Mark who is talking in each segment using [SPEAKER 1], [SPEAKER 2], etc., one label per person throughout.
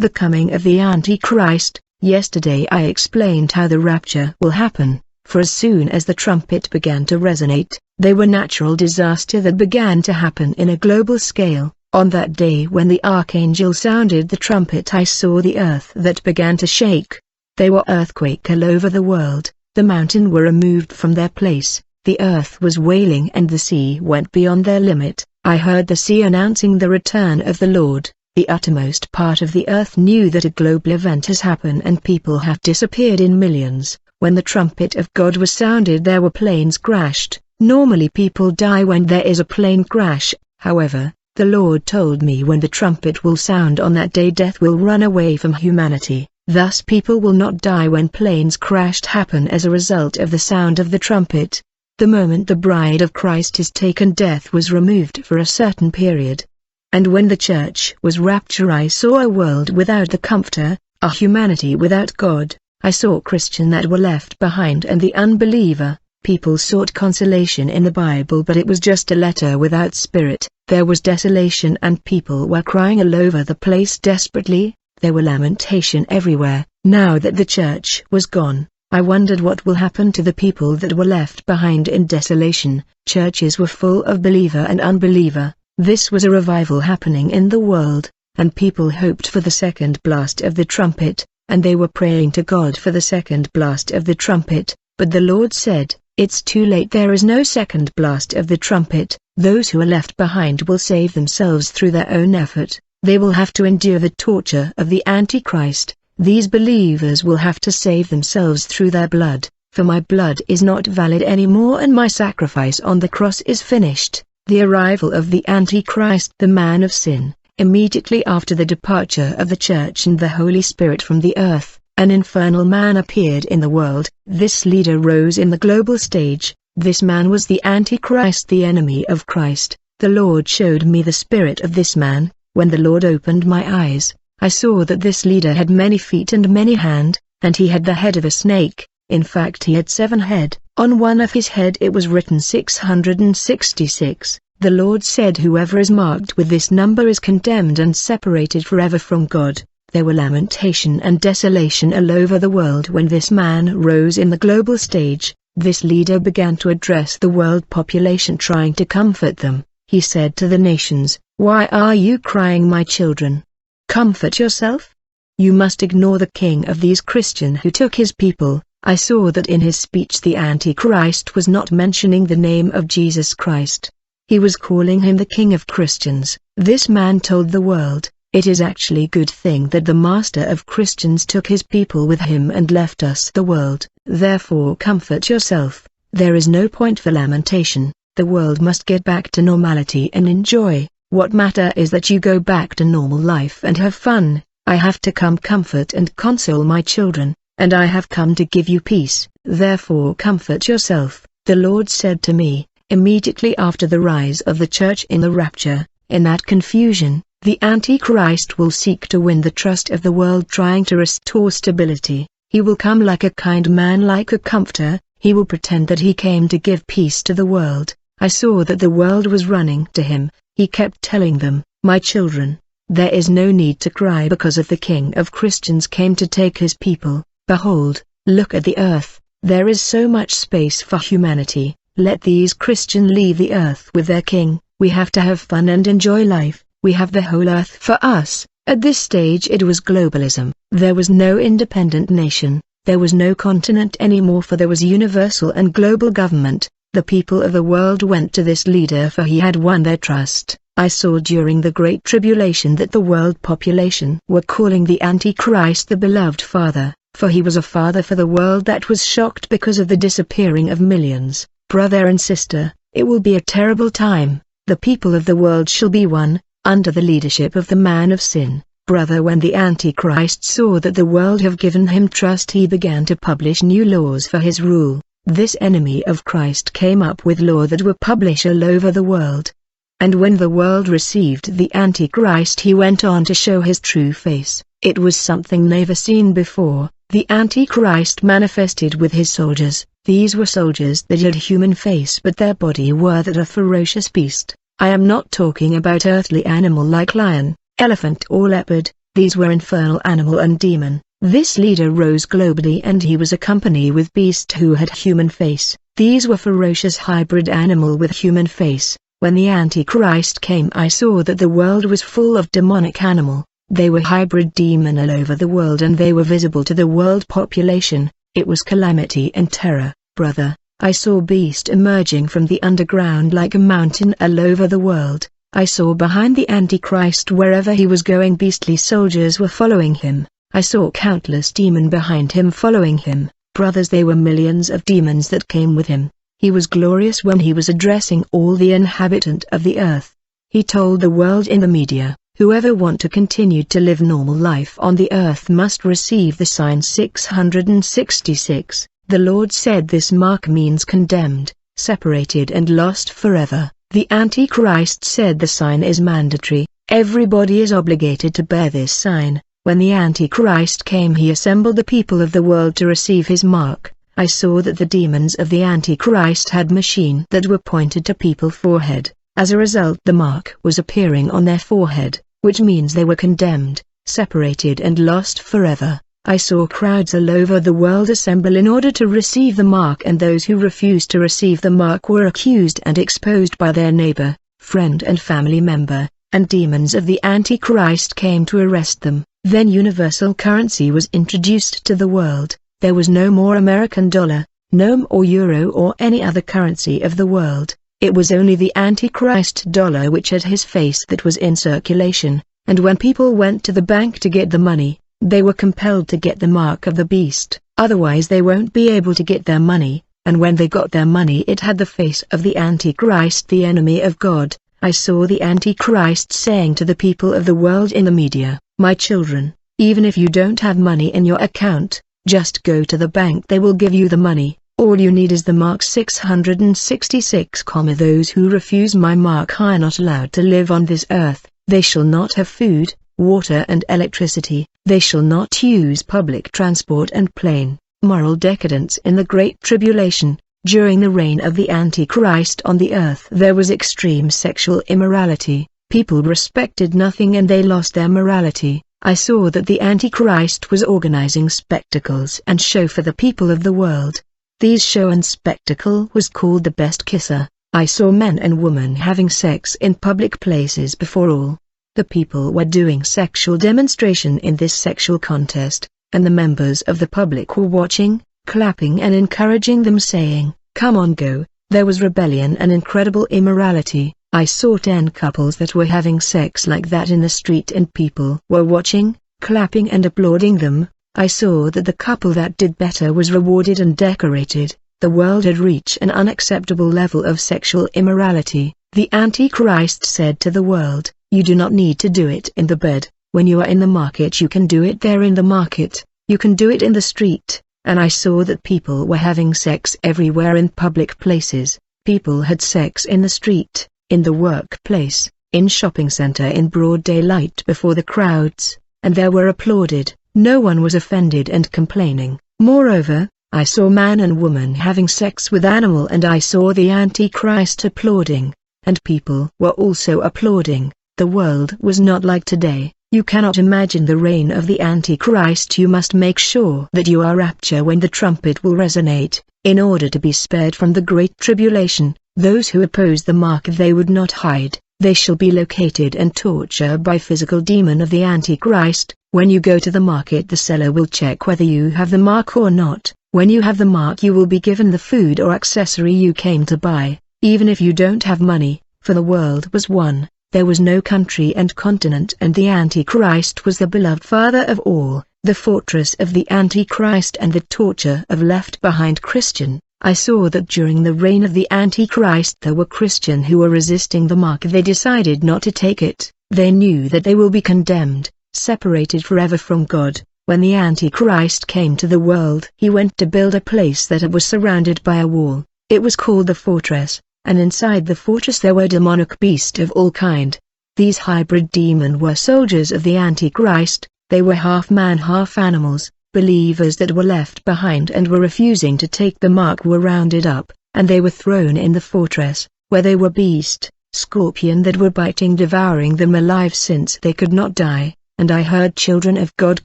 [SPEAKER 1] The coming of the Antichrist. Yesterday I explained how the rapture will happen, for as soon as the trumpet began to resonate, there were natural disasters that began to happen in a global scale. On that day when the archangel sounded the trumpet, I saw the earth that began to shake. There were earthquakes all over the world, the mountains were removed from their place, the earth was wailing and the sea went beyond their limit. I heard the sea announcing the return of the Lord. The uttermost part of the earth knew that a global event has happened and people have disappeared in millions. When the trumpet of God was sounded, there were planes crashed. Normally people die when there is a plane crash. However, the Lord told me when the trumpet will sound on that day, death will run away from humanity. Thus people will not die when planes crashed happen as a result of the sound of the trumpet. The moment the bride of Christ is taken, death was removed for a certain period. And when the church was raptured, I saw a world without the Comforter, a humanity without God. I saw Christians that were left behind and the unbeliever. People sought consolation in the Bible, but it was just a letter without spirit. There was desolation and people were crying all over the place desperately. There were lamentation everywhere. Now that the church was gone, I wondered what will happen to the people that were left behind in desolation. Churches were full of believer and unbeliever. This was a revival happening in the world, and people hoped for the second blast of the trumpet, and they were praying to God for the second blast of the trumpet, but the Lord said, "It's too late, there is no second blast of the trumpet. Those who are left behind will save themselves through their own effort. They will have to endure the torture of the Antichrist. These believers will have to save themselves through their blood, for my blood is not valid anymore and my sacrifice on the cross is finished." The arrival of the Antichrist, the man of sin. Immediately after the departure of the church and the Holy Spirit from the earth, an infernal man appeared in the world. This leader rose in the global stage. This man was the Antichrist, the enemy of Christ. The Lord showed me the spirit of this man. When the Lord opened my eyes, I saw that this leader had many feet and many hands, and he had the head of a snake. In fact, he had 7 heads. On one of his head it was written 666. The Lord said, "Whoever is marked with this number is condemned and separated forever from God." There were lamentation and desolation all over the world when this man rose in the global stage. This leader began to address the world population, trying to comfort them. He said to the nations, "Why are you crying, my children? Comfort yourself. You must ignore the king of these Christians who took his people." I saw that in his speech the Antichrist was not mentioning the name of Jesus Christ. He was calling him the King of Christians. This man told the world, "It is actually a good thing that the Master of Christians took his people with him and left us the world. Therefore comfort yourself. There is no point for lamentation. The world must get back to normality and enjoy. What matter is that you go back to normal life and have fun. I have to come comfort and console my children, and I have come to give you peace. Therefore comfort yourself." The Lord said to me, immediately after the rise of the church in the rapture, in that confusion, the Antichrist will seek to win the trust of the world, trying to restore stability. He will come like a kind man, like a comforter. He will pretend that he came to give peace to the world. I saw that the world was running to him. He kept telling them, "My children, there is no need to cry because of the King of Christians came to take his people. Behold, look at the earth, there is so much space for humanity. Let these Christians leave the earth with their king. We have to have fun and enjoy life. We have the whole earth for us." At this stage it was globalism. There was no independent nation, there was no continent anymore, for there was universal and global government. The people of the world went to this leader, for he had won their trust. I saw during the Great Tribulation that the world population were calling the Antichrist the beloved father, for he was a father for the world that was shocked because of the disappearing of millions. Brother and sister, it will be a terrible time. The people of the world shall be one, under the leadership of the man of sin. Brother, when the Antichrist saw that the world have given him trust, he began to publish new laws for his rule. This enemy of Christ came up with laws that were published all over the world. And when the world received the Antichrist, he went on to show his true face. It was something never seen before. The Antichrist manifested with his soldiers. These were soldiers that had human face, but their body were that of a ferocious beast. I am not talking about earthly animal like lion, elephant or leopard. These were infernal animal and demon. This leader rose globally and he was accompanied with beast who had human face. These were ferocious hybrid animal with human face. When the Antichrist came, I saw that the world was full of demonic animal. They were hybrid demon all over the world and they were visible to the world population. It was calamity and terror, brother. I saw beast emerging from the underground like a mountain all over the world. I saw behind the Antichrist wherever he was going beastly soldiers were following him. I saw countless demon behind him following him. Brothers, they were millions of demons that came with him. He was glorious when he was addressing all the inhabitant of the earth. He told the world in the media, whoever want to continue to live normal life on the earth must receive the sign 666. The Lord said this mark means condemned, separated and lost forever. The Antichrist said the sign is mandatory. Everybody is obligated to bear this sign. When the Antichrist came, he assembled the people of the world to receive his mark. I saw that the demons of the Antichrist had machine that were pointed to people's forehead. As a result, the mark was appearing on their forehead, which means they were condemned, separated and lost forever. I saw crowds all over the world assemble in order to receive the mark, and those who refused to receive the mark were accused and exposed by their neighbor, friend and family member, and demons of the Antichrist came to arrest them. Then universal currency was introduced to the world. There was no more American dollar, no more euro or any other currency of the world. It was only the Antichrist dollar which had his face that was in circulation, and when people went to the bank to get the money, they were compelled to get the mark of the beast, otherwise they won't be able to get their money, and when they got their money it had the face of the Antichrist, the enemy of God. I saw the Antichrist saying to the people of the world in the media, "My children, even if you don't have money in your account, just go to the bank, they will give you the money. All you need is the mark 666, those who refuse my mark are not allowed to live on this earth. They shall not have food, water and electricity. They shall not use public transport and plane." Moral decadence in the Great Tribulation. During the reign of the Antichrist on the earth there was extreme sexual immorality. People respected nothing and they lost their morality. I saw that the Antichrist was organizing spectacles and show for the people of the world. These show and spectacle was called the best kisser. I saw men and women having sex in public places before all. The people were doing sexual demonstration in this sexual contest, and the members of the public were watching, clapping and encouraging them, saying, "Come on, go." There was rebellion and incredible immorality. I saw 10 couples that were having sex like that in the street and people were watching, clapping and applauding them. I saw that the couple that did better was rewarded and decorated. The world had reached an unacceptable level of sexual immorality. The Antichrist said to the world, "You do not need to do it in the bed. When you are in the market you can do it there in the market. You can do it in the street." And I saw that people were having sex everywhere in public places. People had sex in the street, in the workplace, in shopping center in broad daylight before the crowds, and they were applauded. No one was offended and complaining. Moreover, I saw man and woman having sex with animal, and I saw the Antichrist applauding, and people were also applauding. The world was not like today. You cannot imagine the reign of the Antichrist. You must make sure that you are raptured when the trumpet will resonate, in order to be spared from the great tribulation. Those who oppose the mark they would not hide. They shall be located and tortured by physical demon of the Antichrist. When you go to the market the seller will check whether you have the mark or not. When you have the mark you will be given the food or accessory you came to buy, even if you don't have money, for the world was one. There was no country and continent, and the Antichrist was the beloved father of all, the fortress of the Antichrist and the torture of left behind Christian. I saw that during the reign of the Antichrist there were Christians who were resisting the mark. They decided not to take it. They knew that they will be condemned, separated forever from God. When the Antichrist came to the world, he went to build a place that was surrounded by a wall. It was called the fortress, and inside the fortress there were demonic beasts of all kind. These hybrid demon were soldiers of the Antichrist. They were half man half animals. Believers that were left behind and were refusing to take the mark were rounded up, and they were thrown in the fortress, where they were beast, scorpion that were biting devouring them alive since they could not die, And I heard children of God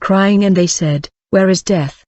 [SPEAKER 1] crying, and they said, "Where is death?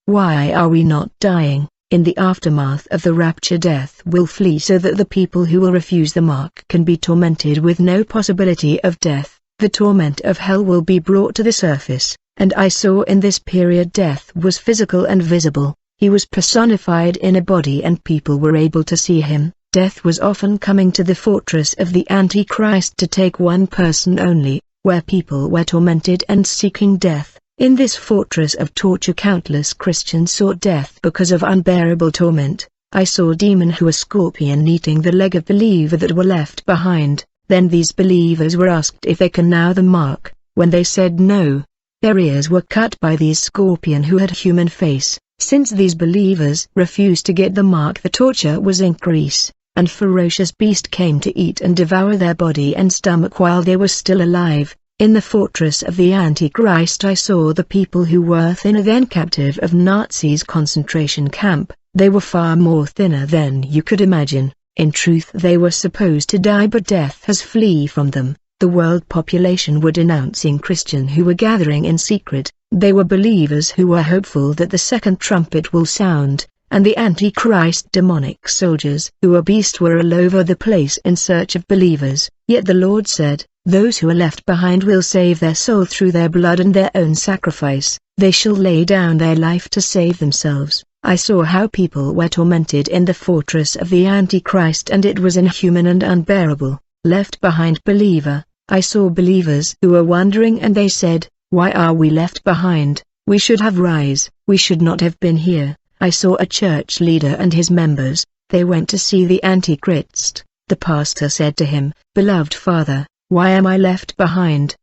[SPEAKER 1] Why are we not dying?" In the aftermath of the rapture, death will flee so that the people who will refuse the mark can be tormented with no possibility of death. The torment of hell will be brought to the surface, and I saw in this period death was physical and visible. He was personified in a body and people were able to see him. Death was often coming to the fortress of the Antichrist to take one person only, where people were tormented and seeking death. In this fortress of torture countless Christians sought death because of unbearable torment. I saw a demon who a scorpion eating the leg of believer that were left behind. Then these believers were asked if they can now the mark. When they said no, their ears were cut by these scorpion who had human face. Since these believers refused to get the mark, the torture was increase, and ferocious beast came to eat and devour their body and stomach while they were still alive. In the fortress of the Antichrist I saw the people who were thinner than captive of Nazis' concentration camp. They were far more thinner than you could imagine. In truth they were supposed to die, but death has flee from them. The world population were denouncing Christian who were gathering in secret. They were believers who were hopeful that the second trumpet will sound, and the Antichrist demonic soldiers who are beasts were all over the place in search of believers. Yet the Lord said, "Those who are left behind will save their soul through their blood and their own sacrifice. They shall lay down their life to save themselves." I saw how people were tormented in the fortress of the Antichrist, and it was inhuman and unbearable. Left behind believer, I saw believers who were wondering, and they said, "Why are we left behind? We should have rise. We should not have been here." I saw a church leader and his members. They went to see the Antichrist. The pastor said to him, "Beloved Father, why am I left behind?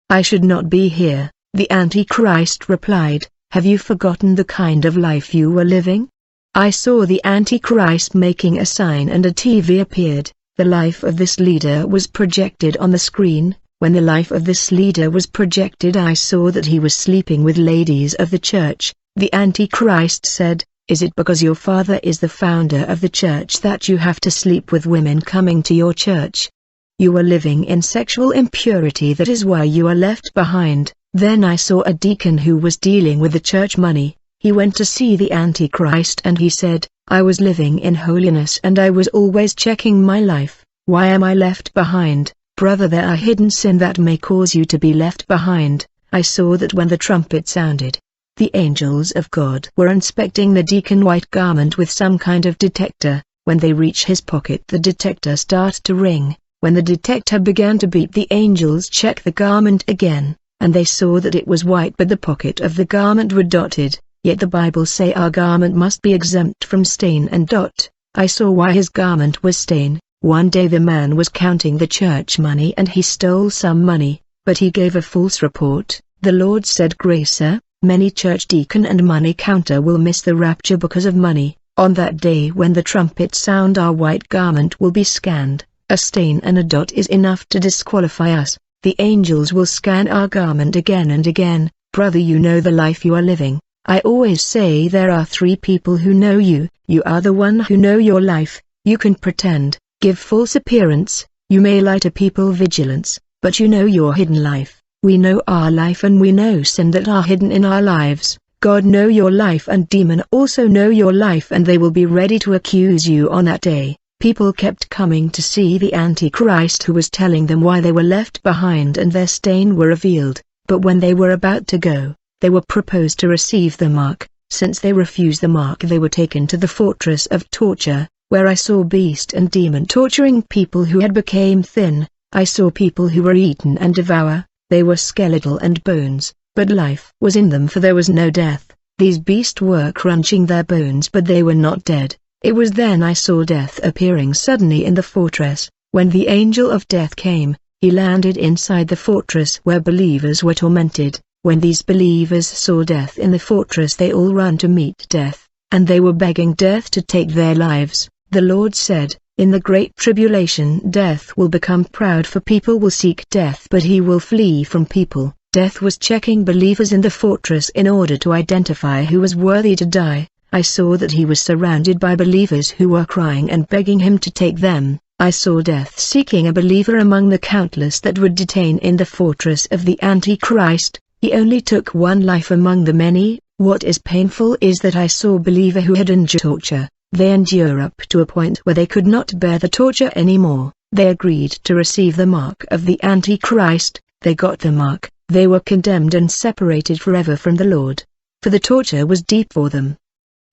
[SPEAKER 1] I should not be here." The Antichrist replied, "Have you forgotten the kind of life you were living?" I saw the Antichrist making a sign and a TV appeared. The life of this leader was projected on the screen. When the life of this leader was projected, I saw that he was sleeping with ladies of the church. The Antichrist said, "Is it because your father is the founder of the church that you have to sleep with women coming to your church? You are living in sexual impurity, that is why you are left behind." Then I saw a deacon who was dealing with the church money. He went to see the Antichrist and he said, "I was living in holiness and I was always checking my life. Why am I left behind?" Brother, there are hidden sin that may cause you to be left behind. I saw that when the trumpet sounded, the angels of God were inspecting the deacon white garment with some kind of detector. When they reach his pocket, the detector started to ring. When the detector began to beep, the angels checked the garment again, and they saw that it was white, but the pocket of the garment were dotted. Yet the Bible say our garment must be exempt from stain and dot. I saw why his garment was stain. One day the man was counting the church money and he stole some money, but he gave a false report. The Lord said, "Grace, sir, many church deacon and money counter will miss the rapture because of money. On that day when the trumpet sound, our white garment will be scanned. A stain and a dot is enough to disqualify us. The angels will scan our garment again and again." Brother, you know the life you are living. I always say there are three people who know you. You are the one who know your life. You can pretend, give false appearance, you may lie to people vigilance, but you know your hidden life. We know our life and we know sin that are hidden in our lives. God know your life and demon also know your life, and they will be ready to accuse you on that day. People kept coming to see the Antichrist who was telling them why they were left behind and their stain were revealed, but when they were about to go, they were proposed to receive the mark. Since they refused the mark, they were taken to the fortress of torture, where I saw beast and demon torturing people who had became thin. I saw people who were eaten and devour. They were skeletal and bones, but life was in them, for there was no death. These beasts were crunching their bones, but they were not dead. It was then I saw death appearing suddenly in the fortress. When the angel of death came, he landed inside the fortress where believers were tormented. When these believers saw death in the fortress, they all ran to meet death, and they were begging death to take their lives. The Lord said, "In the great tribulation death will become proud, for people will seek death, but he will flee from people." Death was checking believers in the fortress in order to identify who was worthy to die. I saw that he was surrounded by believers who were crying and begging him to take them. I saw death seeking a believer among the countless that would detain in the fortress of the Antichrist. He only took one life among the many. What is painful is that I saw a believer who had endured torture. They endure up to a point where they could not bear the torture anymore. They agreed to receive the mark of the Antichrist. They got the mark. They were condemned and separated forever from the Lord. For the torture was deep for them.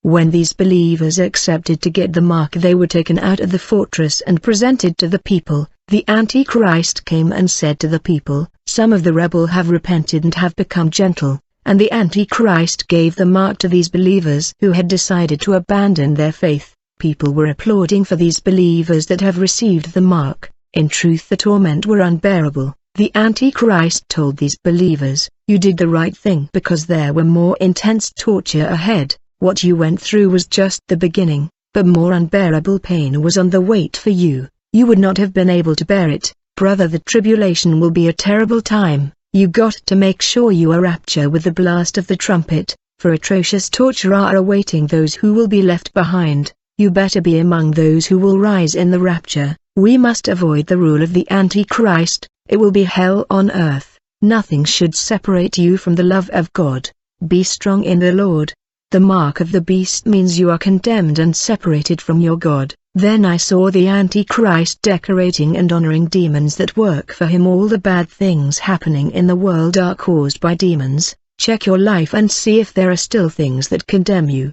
[SPEAKER 1] When these believers accepted to get the mark, they were taken out of the fortress and presented to the people. The Antichrist came and said to the people, "Some of the rebel have repented and have become gentle." And the Antichrist gave the mark to these believers who had decided to abandon their faith. People were applauding for these believers that have received the mark. In truth, the torment were unbearable. The Antichrist told these believers, "You did the right thing because there were more intense torture ahead. What you went through was just the beginning, but more unbearable pain was on the wait for you. You would not have been able to bear it. Brother, the tribulation will be a terrible time. You got to make sure you are raptured with the blast of the trumpet, for atrocious torture are awaiting those who will be left behind. You better be among those who will rise in the rapture. We must avoid the rule of the Antichrist. It will be hell on earth. Nothing should separate you from the love of God. Be strong in the Lord." The mark of the beast means you are condemned and separated from your God. Then I saw the Antichrist decorating and honoring demons that work for him. All the bad things happening in the world are caused by demons. Check your life and see if there are still things that condemn you.